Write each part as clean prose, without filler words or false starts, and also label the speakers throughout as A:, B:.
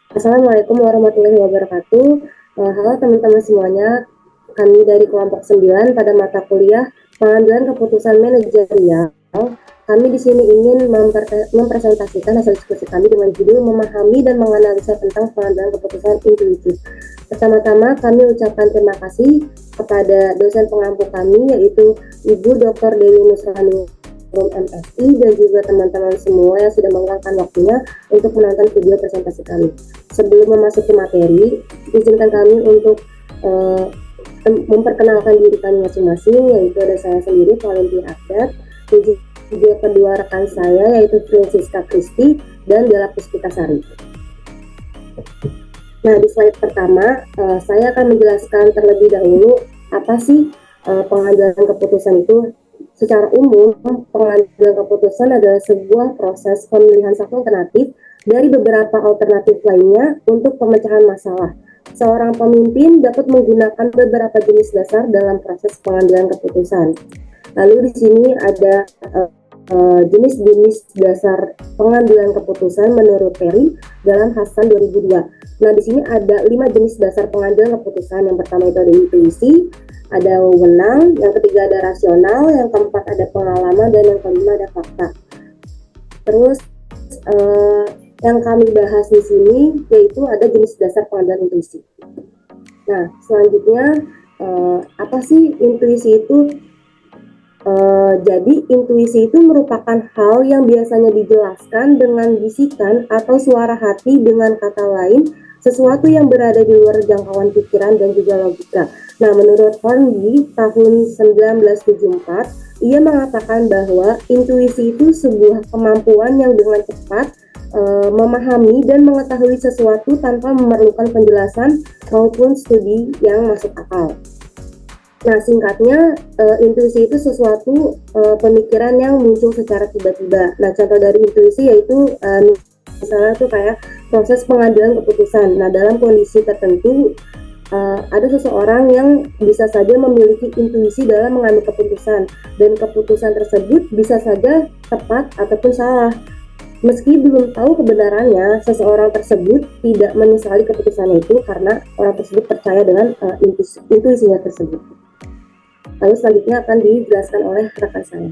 A: Assalamualaikum warahmatullahi wabarakatuh. Halo teman-teman semuanya, kami dari kelompok 9 pada mata kuliah pengambilan keputusan manajerial. Kami di sini ingin mempresentasikan hasil diskusi kami dengan judul memahami dan menganalisa tentang pengambilan keputusan intuitif. Pertama-tama kami ucapkan terima kasih kepada dosen pengampu kami, yaitu Ibu Dr. Dewi Nusrani MSI, dan juga teman-teman semua yang sudah meluangkan waktunya untuk menonton video presentasi kami. Sebelum memasuki materi, izinkan kami untuk memperkenalkan diri kami masing-masing, yaitu ada saya sendiri, Valentina Akdat, dan juga kedua rekan saya, yaitu Francisca Kristi dan Della Puspitasari. Nah, di slide pertama, saya akan menjelaskan terlebih dahulu apa sih pengambilan keputusan itu. Secara umum, pengambilan keputusan adalah sebuah proses pemilihan satu alternatif dari beberapa alternatif lainnya untuk pemecahan masalah. Seorang pemimpin dapat menggunakan beberapa jenis dasar dalam proses pengambilan keputusan. Lalu di sini ada jenis-jenis dasar pengambilan keputusan menurut Perry dalam Hasan 2002. Nah, di sini ada 5 jenis dasar pengambilan keputusan. Yang pertama itu ada intuisi, ada wewenang, yang ketiga ada rasional, yang keempat ada pengalaman, dan yang kelima ada fakta. Terus yang kami bahas di sini yaitu ada jenis dasar pengambilan intuisi. Nah, selanjutnya apa sih intuisi itu? Jadi intuisi itu merupakan hal yang biasanya dijelaskan dengan bisikan atau suara hati, dengan kata lain sesuatu yang berada di luar jangkauan pikiran dan juga logika. Nah, menurut Hornby tahun 1974, ia mengatakan bahwa intuisi itu sebuah kemampuan yang dengan cepat memahami dan mengetahui sesuatu tanpa memerlukan penjelasan maupun studi yang masuk akal. Nah, singkatnya, intuisi itu sesuatu pemikiran yang muncul secara tiba-tiba. Nah, contoh dari intuisi yaitu misalnya tuh kayak proses pengambilan keputusan. Nah, dalam kondisi tertentu ada seseorang yang bisa saja memiliki intuisi dalam mengambil keputusan, dan keputusan tersebut bisa saja tepat ataupun salah. Meski belum tahu kebenarannya, seseorang tersebut tidak menyesali keputusannya itu karena orang tersebut percaya dengan intuisinya tersebut. Lalu selanjutnya akan dijelaskan oleh rekan saya.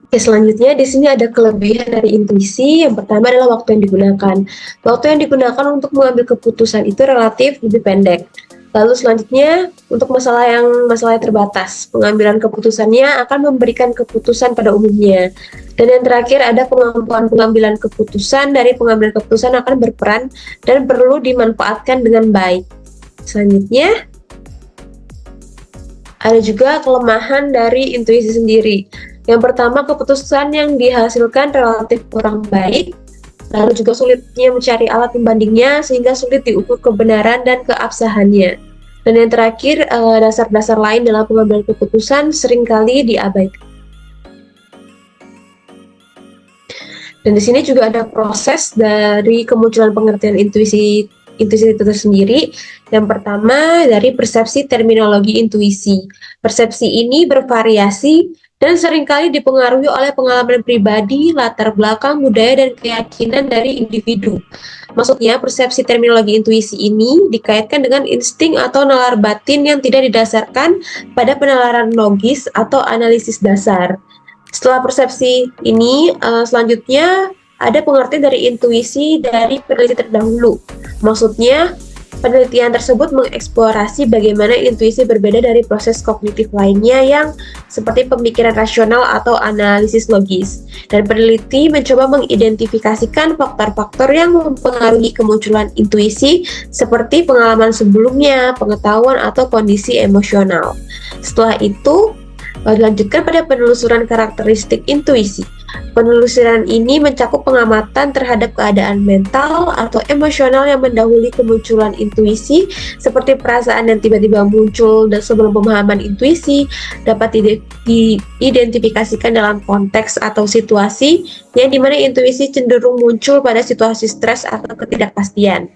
B: Oke, selanjutnya di sini ada kelebihan dari intuisi. Yang pertama adalah waktu yang digunakan. Waktu yang digunakan untuk mengambil keputusan itu relatif lebih pendek. Lalu selanjutnya untuk masalah yang terbatas, pengambilan keputusannya akan memberikan keputusan pada umumnya. Dan yang terakhir ada kemampuan pengambilan keputusan. Dari pengambilan keputusan akan berperan dan perlu dimanfaatkan dengan baik. Selanjutnya ada juga kelemahan dari intuisi sendiri. Yang pertama, keputusan yang dihasilkan relatif kurang baik, lalu juga sulitnya mencari alat pembandingnya sehingga sulit diukur kebenaran dan keabsahannya. Dan yang terakhir, dasar-dasar lain dalam pengambilan keputusan seringkali diabaikan. Dan di sini juga ada proses dari kemunculan pengertian intuisi itu sendiri. Yang pertama dari persepsi terminologi intuisi. Persepsi ini bervariasi dan seringkali dipengaruhi oleh pengalaman pribadi, latar belakang, budaya, dan keyakinan dari individu. Maksudnya, persepsi terminologi intuisi ini dikaitkan dengan insting atau nalar batin yang tidak didasarkan pada penalaran logis atau analisis dasar. Setelah persepsi ini, selanjutnya ada pengertian dari intuisi dari peneliti terdahulu. Maksudnya, penelitian tersebut mengeksplorasi bagaimana intuisi berbeda dari proses kognitif lainnya yang seperti pemikiran rasional atau analisis logis. Dan peneliti mencoba mengidentifikasikan faktor-faktor yang mempengaruhi kemunculan intuisi seperti pengalaman sebelumnya, pengetahuan, atau kondisi emosional. Setelah itu, dilanjutkan pada penelusuran karakteristik intuisi. Penelusuran ini mencakup pengamatan terhadap keadaan mental atau emosional yang mendahului kemunculan intuisi, seperti perasaan yang tiba-tiba muncul dan sebelum pemahaman intuisi, dapat diidentifikasikan dalam konteks atau situasi yang dimana intuisi cenderung muncul pada situasi stres atau ketidakpastian.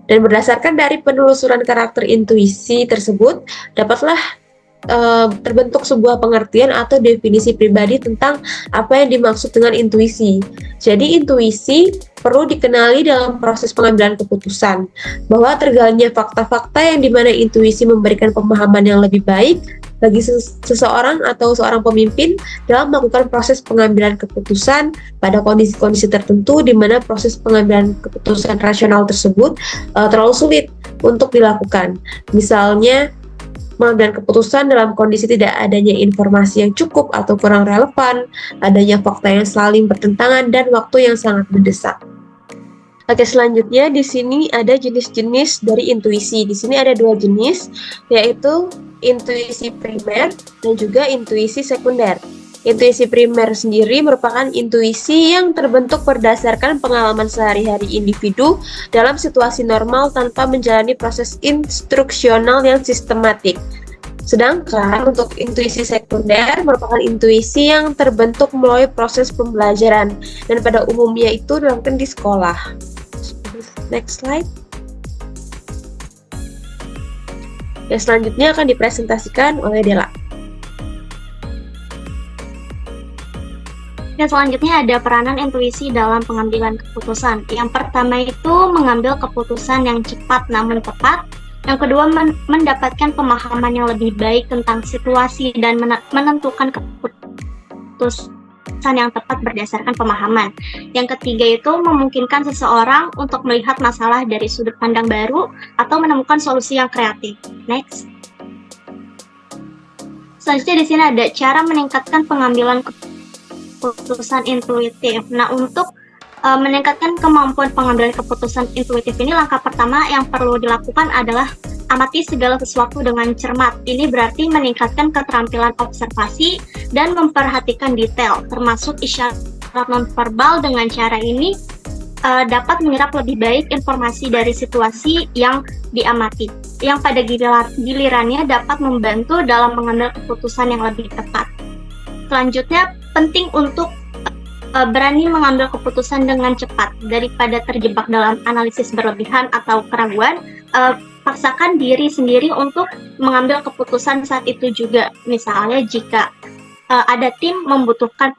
B: Dan berdasarkan dari penelusuran karakter intuisi tersebut, dapatlah terbentuk sebuah pengertian atau definisi pribadi tentang apa yang dimaksud dengan intuisi. Jadi intuisi perlu dikenali dalam proses pengambilan keputusan, bahwa tergalanya fakta-fakta yang dimana intuisi memberikan pemahaman yang lebih baik bagi seseorang atau seorang pemimpin dalam melakukan proses pengambilan keputusan pada kondisi-kondisi tertentu di mana proses pengambilan keputusan rasional tersebut terlalu sulit untuk dilakukan. Misalnya, pengambilan keputusan dalam kondisi tidak adanya informasi yang cukup atau kurang relevan, adanya fakta yang saling bertentangan, dan waktu yang sangat mendesak. Oke, selanjutnya di sini ada jenis-jenis dari intuisi. Di sini ada 2 jenis, yaitu intuisi primer dan juga intuisi sekunder. Intuisi primer sendiri merupakan intuisi yang terbentuk berdasarkan pengalaman sehari-hari individu dalam situasi normal tanpa menjalani proses instruksional yang sistematik. Sedangkan untuk intuisi sekunder merupakan intuisi yang terbentuk melalui proses pembelajaran dan pada umumnya itu dilakukan di sekolah. Next slide. Yang selanjutnya akan dipresentasikan oleh Dela.
C: Dan selanjutnya ada peranan intuisi dalam pengambilan keputusan. Yang pertama itu mengambil keputusan yang cepat namun tepat. Yang kedua mendapatkan pemahaman yang lebih baik tentang situasi dan menentukan keputusan yang tepat berdasarkan pemahaman. Yang ketiga itu memungkinkan seseorang untuk melihat masalah dari sudut pandang baru atau menemukan solusi yang kreatif. Next. Selanjutnya di sini ada cara meningkatkan pengambilan keputusan intuitif. Nah, untuk meningkatkan kemampuan pengambilan keputusan intuitif ini, langkah pertama yang perlu dilakukan adalah amati segala sesuatu dengan cermat. Ini berarti meningkatkan keterampilan observasi dan memperhatikan detail, termasuk isyarat nonverbal. Dengan cara ini dapat menyerap lebih baik informasi dari situasi yang diamati, yang pada gilirannya dapat membantu dalam mengambil keputusan yang lebih tepat. Selanjutnya, penting untuk berani mengambil keputusan dengan cepat daripada terjebak dalam analisis berlebihan atau keraguan. Paksakan diri sendiri untuk mengambil keputusan saat itu juga. Misalnya jika ada tim membutuhkan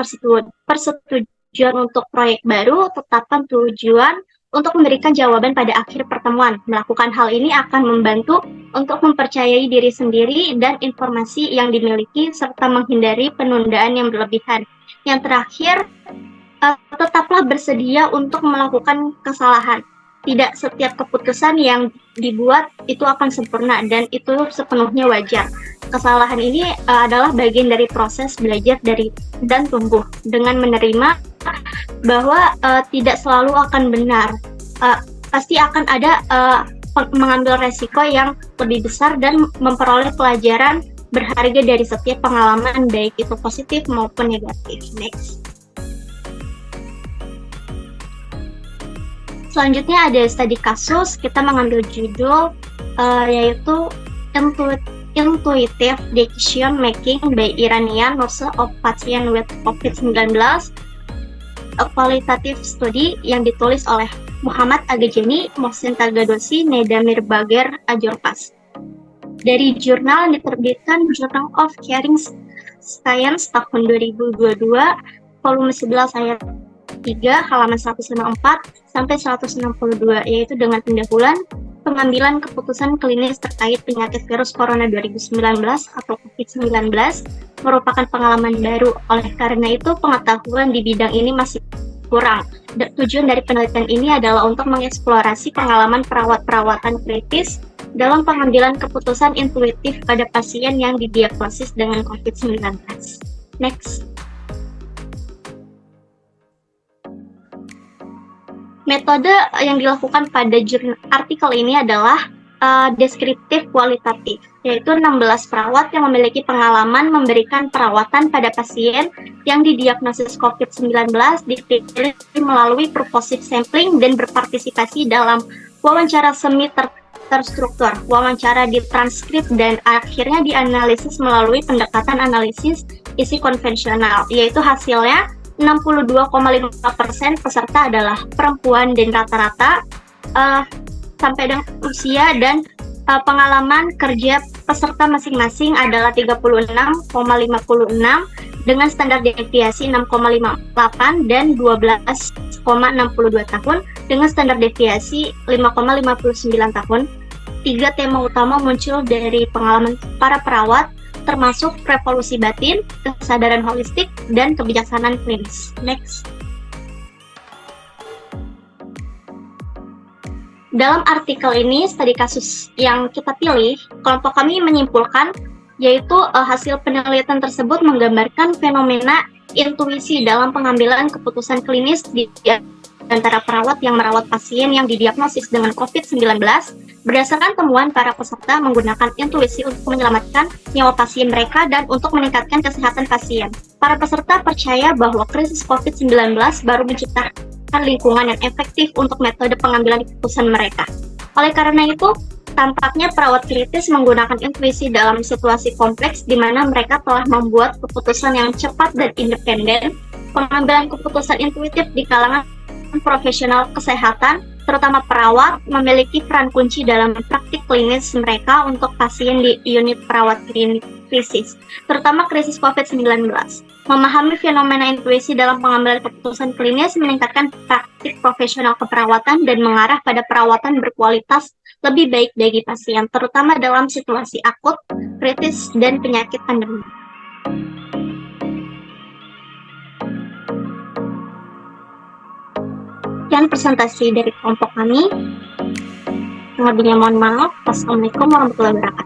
C: persetujuan untuk proyek baru, tetapkan tujuan untuk memberikan jawaban pada akhir pertemuan. Melakukan hal ini akan membantu untuk mempercayai diri sendiri dan informasi yang dimiliki, serta menghindari penundaan yang berlebihan. Yang terakhir, tetaplah bersedia untuk melakukan kesalahan. Tidak setiap keputusan yang dibuat itu akan sempurna, dan itu sepenuhnya wajar. Kesalahan ini adalah bagian dari proses belajar dan tumbuh. Dengan menerima bahwa tidak selalu akan benar, pasti akan ada mengambil resiko yang lebih besar dan memperoleh pelajaran berharga dari setiap pengalaman, baik itu positif maupun negatif. Next. Selanjutnya ada studi kasus. Kita mengambil judul yaitu Intuitive Decision Making by Iranian Nurse of Patient with COVID-19, a qualitative study yang ditulis oleh Muhammad Agajani, Mohsin Tagadosi, Neda Mirbager, Ajorpas. Dari jurnal yang diterbitkan Journal of Caring Science tahun 2022, volume 11 ayat 3, halaman 164 sampai 162, yaitu dengan pendahuluan pengambilan keputusan klinis terkait penyakit virus corona 2019 atau COVID-19 merupakan pengalaman baru. Oleh karena itu, pengetahuan di bidang ini masih kurang. Tujuan dari penelitian ini adalah untuk mengeksplorasi pengalaman perawatan kritis dalam pengambilan keputusan intuitif pada pasien yang didiagnosis dengan COVID-19. Next. Metode yang dilakukan pada artikel ini adalah deskriptif kualitatif, yaitu 16 perawat yang memiliki pengalaman memberikan perawatan pada pasien yang didiagnosis COVID-19 dipilih melalui purposive sampling dan berpartisipasi dalam wawancara semi terstruktur. Wawancara ditranskrip dan akhirnya dianalisis melalui pendekatan analisis isi konvensional, yaitu hasilnya 62,5% peserta adalah perempuan dan rata-rata sampai dengan usia dan pengalaman kerja peserta masing-masing adalah 36,56 dengan standar deviasi 6,58 dan 12,62 tahun dengan standar deviasi 5,59 tahun. 3 tema utama muncul dari pengalaman para perawat, termasuk revolusi batin, kesadaran holistik, dan kebijaksanaan klinis. Next. Dalam artikel ini, studi kasus yang kita pilih, kelompok kami menyimpulkan yaitu hasil penelitian tersebut menggambarkan fenomena intuisi dalam pengambilan keputusan klinis di antara perawat yang merawat pasien yang didiagnosis dengan COVID-19 berdasarkan temuan para peserta menggunakan intuisi untuk menyelamatkan nyawa pasien mereka dan untuk meningkatkan kesehatan pasien. Para peserta percaya bahwa krisis COVID-19 baru menciptakan lingkungan yang efektif untuk metode pengambilan keputusan mereka. Oleh karena itu, tampaknya perawat kritis menggunakan intuisi dalam situasi kompleks di mana mereka telah membuat keputusan yang cepat dan independen. Pengambilan keputusan intuitif di kalangan profesional kesehatan, terutama perawat, memiliki peran kunci dalam praktik klinis mereka untuk pasien di unit perawat krisis, terutama krisis COVID-19. Memahami fenomena intuisi dalam pengambilan keputusan klinis meningkatkan praktik profesional keperawatan dan mengarah pada perawatan berkualitas lebih baik bagi pasien, terutama dalam situasi akut, kritis, dan penyakit pandemi. Sekian presentasi dari kelompok kami. Lebihnya mohon maaf. Wassalamualaikum warahmatullahi wabarakatuh.